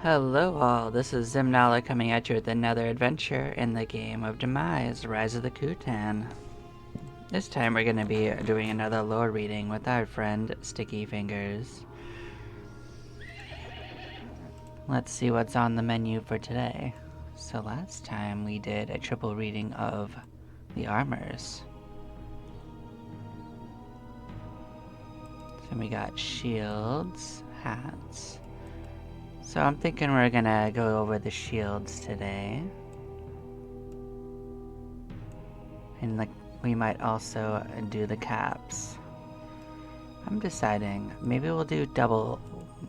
Hello all, this is Zimnala coming at you with another adventure in the game of Demise, Rise of the Kutan. This time we're going to be doing another lore reading with our friend Sticky Fingers. Let's see what's on the menu for today. So last time we did a triple reading of the armors. So we got shields, hats. So I'm thinking we're gonna go over the shields today. And we might also do the caps. I'm deciding, maybe we'll do double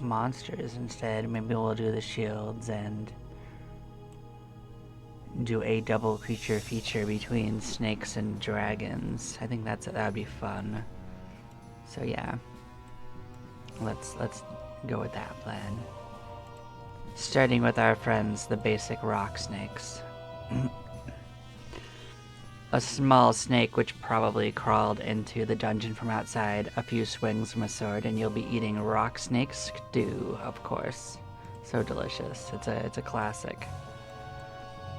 monsters instead. Maybe we'll do the shields and do a double creature feature between snakes and dragons. I think that'd be fun. So yeah, let's go with that plan. Starting with our friends, the basic rock snakes. A small snake which probably crawled into the dungeon from outside, a few swings from a sword, and you'll be eating rock snake stew, of course. So delicious. It's a classic.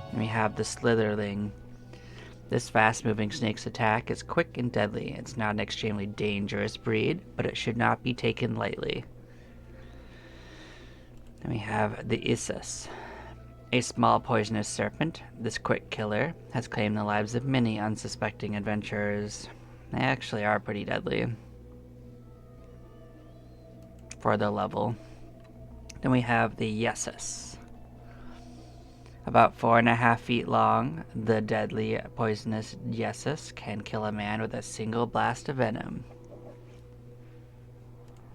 And we have the Slitherling. This fast-moving snake's attack is quick and deadly. It's not an extremely dangerous breed, but it should not be taken lightly. Then we have the Issus. A small poisonous serpent, this quick killer has claimed the lives of many unsuspecting adventurers. They actually are pretty deadly for the level. Then we have the Yessus. About 4.5 feet long, the deadly poisonous Yessus can kill a man with a single blast of venom.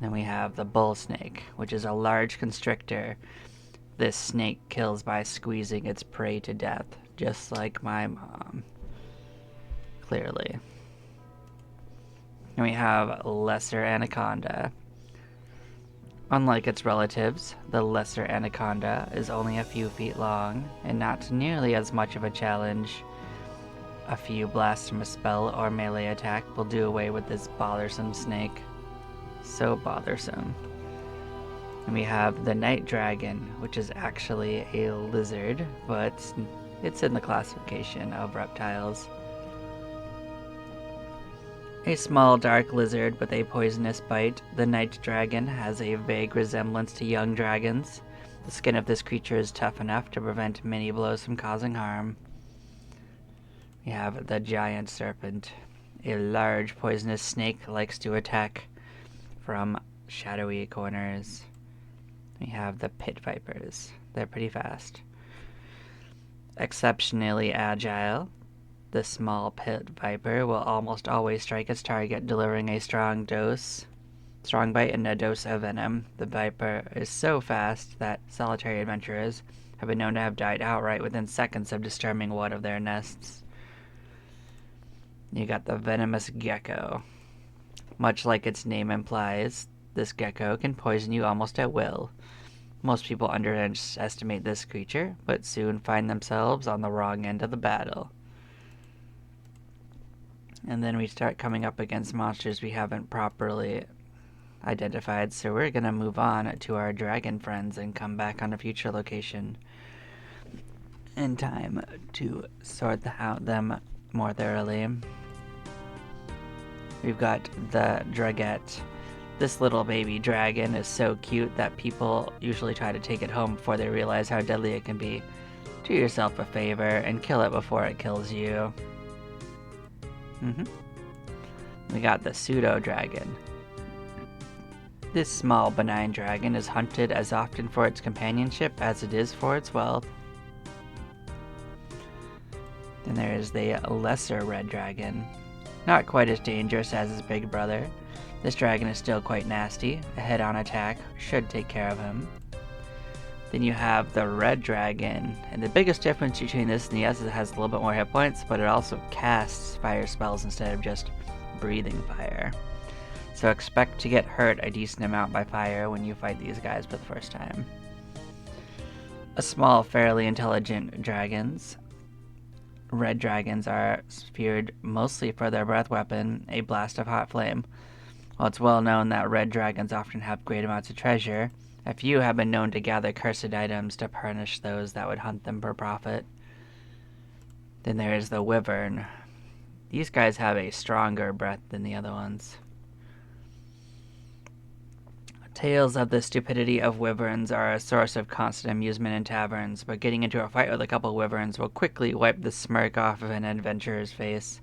Then we have the bull snake, which is a large constrictor. This snake kills by squeezing its prey to death, just like my mom. Clearly. And we have lesser anaconda. Unlike its relatives, the lesser anaconda is only a few feet long and not nearly as much of a challenge. A few blasts from a spell or melee attack will do away with this bothersome snake. So bothersome. And we have the night dragon, which is actually a lizard, but it's in the classification of reptiles. A small dark lizard with a poisonous bite, the night dragon has a vague resemblance to young dragons. The skin of this creature is tough enough to prevent many blows from causing harm. We have the giant serpent. A large poisonous snake likes to attack from shadowy corners. We have the pit vipers. They're pretty fast. Exceptionally agile. The small pit viper will almost always strike its target, delivering a strong bite and a dose of venom. The viper is so fast that solitary adventurers have been known to have died outright within seconds of disturbing one of their nests. You got the venomous gecko. Much like its name implies, this gecko can poison you almost at will. Most people underestimate this creature, but soon find themselves on the wrong end of the battle. And then we start coming up against monsters we haven't properly identified, so we're going to move on to our dragon friends and come back on a future location in time to sort out them more thoroughly. We've got the Dragette. This little baby dragon is so cute that people usually try to take it home before they realize how deadly it can be. Do yourself a favor and kill it before it kills you. We got the pseudo dragon. This small benign dragon is hunted as often for its companionship as it is for its wealth. Then there is the lesser red dragon. Not quite as dangerous as his big brother. This dragon is still quite nasty. A head-on attack should take care of him. Then you have the red dragon, and the biggest difference between this and the S is it has a little bit more hit points, but it also casts fire spells instead of just breathing fire. So expect to get hurt a decent amount by fire when you fight these guys for the first time. A small, fairly intelligent dragons. Red dragons are feared mostly for their breath weapon, a blast of hot flame. While it's well known that red dragons often have great amounts of treasure, A few have been known to gather cursed items to punish those that would hunt them for profit. Then there is the wyvern. These guys have a stronger breath than the other ones. Tales of the stupidity of wyverns are a source of constant amusement in taverns, but getting into a fight with a couple wyverns will quickly wipe the smirk off of an adventurer's face.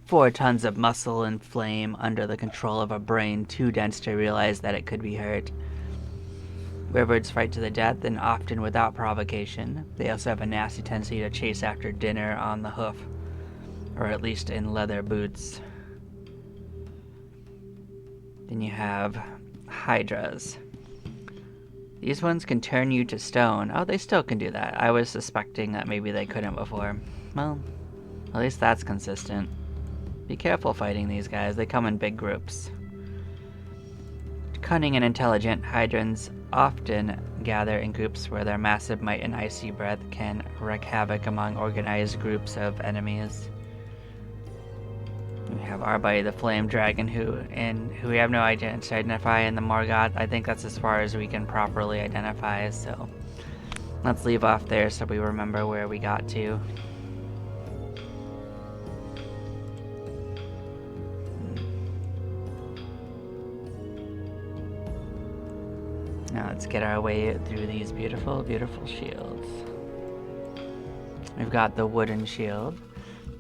4 tons of muscle and flame under the control of a brain too dense to realize that it could be hurt. Wyverns fight to the death and often without provocation. They also have a nasty tendency to chase after dinner on the hoof, or at least in leather boots. Then you have hydras. These ones can turn you to stone. Oh, they still can do that. I was suspecting that maybe they couldn't before. Well, at least that's consistent. Be careful fighting these guys. They come in big groups. Cunning and intelligent, hydras often gather in groups where their massive might and icy breath can wreak havoc among organized groups of enemies. We have our buddy the flame dragon, who we have no idea to identify in the Morgoth. I think that's as far as we can properly identify, so let's leave off there so we remember where we got to. Now let's get our way through these beautiful, beautiful shields. We've got the wooden shield.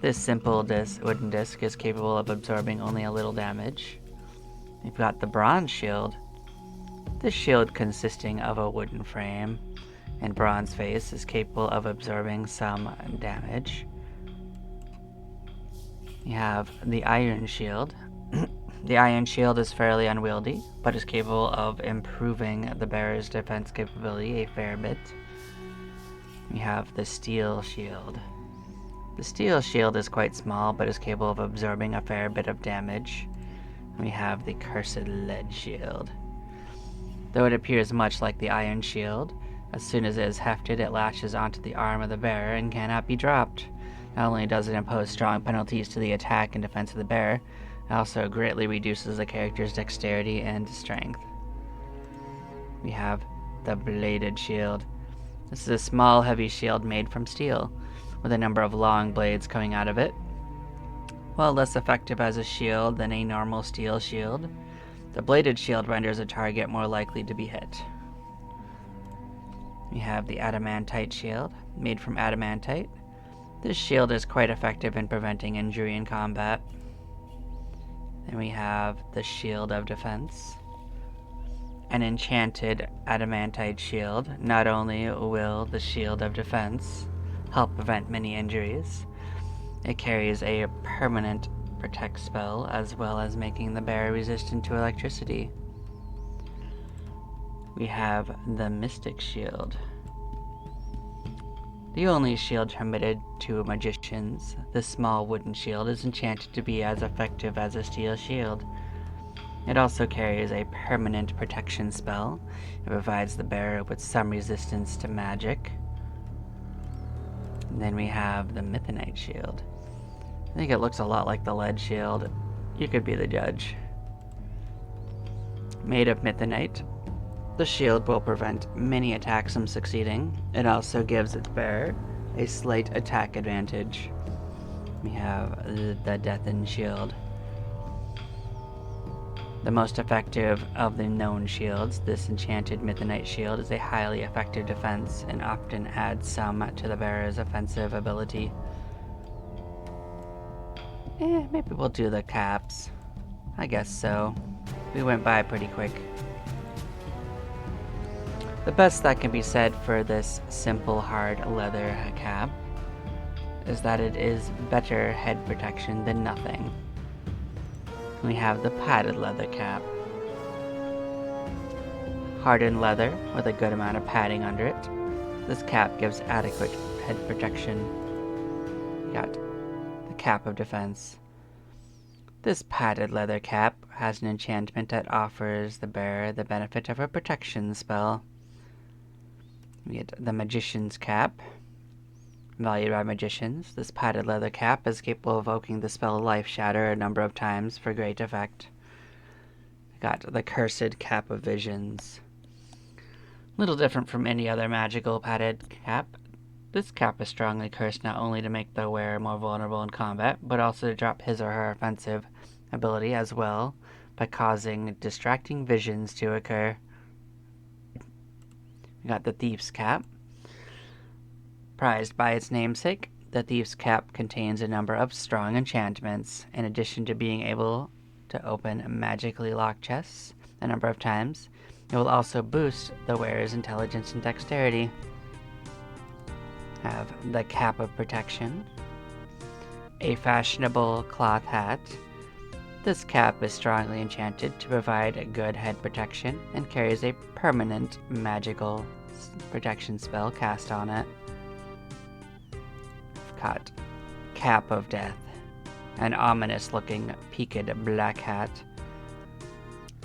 This simple wooden disc is capable of absorbing only a little damage. We've got the bronze shield. This shield, consisting of a wooden frame and bronze face, is capable of absorbing some damage. We have the iron shield. The iron shield is fairly unwieldy, but is capable of improving the bearer's defense capability a fair bit. We have the steel shield. The steel shield is quite small, but is capable of absorbing a fair bit of damage. We have the cursed lead shield. Though it appears much like the iron shield, as soon as it is hefted, it latches onto the arm of the bearer and cannot be dropped. Not only does it impose strong penalties to the attack and defense of the bearer, it also greatly reduces the character's dexterity and strength. We have the bladed shield. This is a small, heavy shield made from steel, with a number of long blades coming out of it. While less effective as a shield than a normal steel shield, the bladed shield renders a target more likely to be hit. We have the adamantite shield, made from adamantite. This shield is quite effective in preventing injury in combat. Then we have the shield of defense. An enchanted adamantite shield. Not only will the shield of defense help prevent many injuries, it carries a permanent protect spell, as well as making the bearer resistant to electricity. We have the mystic shield. The only shield permitted to magicians, this small wooden shield is enchanted to be as effective as a steel shield. It also carries a permanent protection spell. It provides the bearer with some resistance to magic. And then we have the Mythenite shield. I think it looks a lot like the lead shield. You could be the judge. Made of Mythenite, the shield will prevent many attacks from succeeding. It also gives its bearer a slight attack advantage. We have the Deathen shield. The most effective of the known shields, this enchanted Mythenite shield is a highly effective defense and often adds some to the bearer's offensive ability. Maybe we'll do the caps. I guess so. We went by pretty quick. The best that can be said for this simple hard leather cap is that it is better head protection than nothing. We have the padded leather cap. Hardened leather with a good amount of padding under it. This cap gives adequate head protection. We got the cap of defense. This padded leather cap has an enchantment that offers the bearer the benefit of a protection spell. We get the magician's cap. Valued by magicians, this padded leather cap is capable of evoking the spell Life Shatter a number of times for great effect. We got the cursed cap of visions. Little different from any other magical padded cap, this cap is strongly cursed not only to make the wearer more vulnerable in combat, but also to drop his or her offensive ability as well by causing distracting visions to occur. We got the Thief's Cap. Prized by its namesake, the Thief's Cap contains a number of strong enchantments. In addition to being able to open magically locked chests a number of times, it will also boost the wearer's intelligence and dexterity. Have the Cap of Protection. A fashionable cloth hat. This cap is strongly enchanted to provide a good head protection and carries a permanent magical protection spell cast on it. Got Cap of Death. An ominous looking peaked black hat.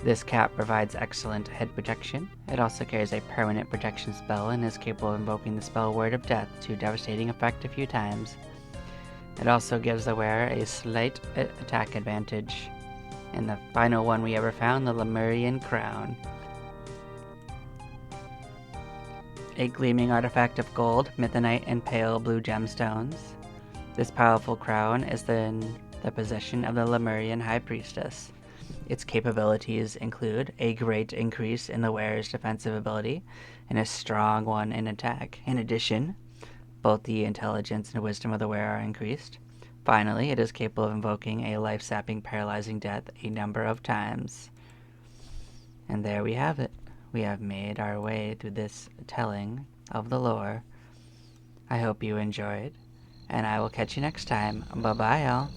This cap provides excellent head protection. It also carries a permanent protection spell and is capable of invoking the spell Word of Death to devastating effect a few times. It also gives the wearer a slight attack advantage. And the final one we ever found, the Lemurian Crown. A gleaming artifact of gold, mithenite, and pale blue gemstones. This powerful crown is in the possession of the Lemurian High Priestess. Its capabilities include a great increase in the wearer's defensive ability and a strong one in attack. In addition, both the intelligence and wisdom of the wearer are increased. Finally, it is capable of invoking a life-sapping, paralyzing death a number of times. And there we have it. We have made our way through this telling of the lore. I hope you enjoyed, and I will catch you next time. Bye-bye, y'all.